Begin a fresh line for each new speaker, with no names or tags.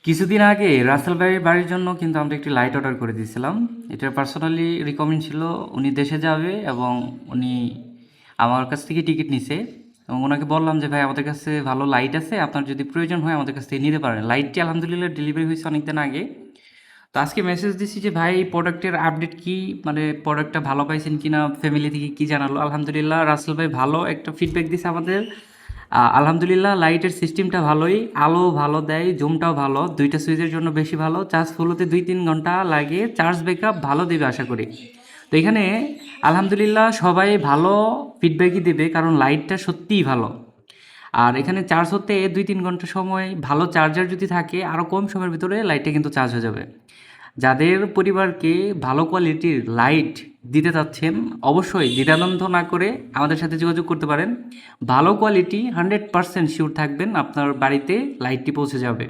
কিছুদিন আগে রাসেল ভাইয়ের বাড়ির জন্য কিন্তু আমরা একটি লাইট অর্ডার করে দিয়েছিলাম। এটা পার্সোনালি রিকমেন্ড ছিল। উনি দেশে যাবে এবং উনি আমার কাছ থেকে টিকিট নিছে এবং ওনাকে বললাম যে ভাই আমাদের কাছে ভালো লাইট আছে, আপনার যদি প্রয়োজন হয় আমাদের কাছ থেকে নিতে পারেন। লাইটটি আলহামদুলিল্লাহ ডেলিভারি হয়েছে অনেকদিন আগে। তো আজকে মেসেজ দিচ্ছি যে ভাই প্রোডাক্টের আপডেট কি, মানে প্রোডাক্টটা ভালো পাইছেন কিনা, ফ্যামিলি থেকে কি জানালো। আলহামদুলিল্লাহ রাসেল ভাই ভালো একটা ফিডব্যাক দিছে আমাদের। আলহামদুলিল্লাহ লাইটের সিস্টেমটা ভালোই, আলো ভালো দেয়, জুমটাও ভালো, দুইটা সুইচের জন্য বেশি ভালো। চার্জ ফুল হতে 2-3 ঘন্টা লাগে, চার্জ ব্যাকআপ ভালো দেবে আশা করি। তো এখানে আলহামদুলিল্লাহ সবাই ভালো ফিডব্যাকই দেবে, কারণ লাইটটা সত্যিই ভালো। আর এখানে চার্জ হতে 2-3 ঘন্টা সময়, ভালো চার্জার যদি থাকে আরও কম সময়ের ভিতরে লাইটটা কিন্তু চার্জ হয়ে যাবে। যাদের পরিবারকে ভালো কোয়ালিটির লাইট দিতে চাচ্ছেন, অবশ্যই দ্বিধাদ্বন্দ্ব না করে আমাদের সাথে যোগাযোগ করতে পারেন। ভালো কোয়ালিটি 100% শিওর থাকবেন আপনার বাড়িতে লাইটটি পৌঁছে যাবে।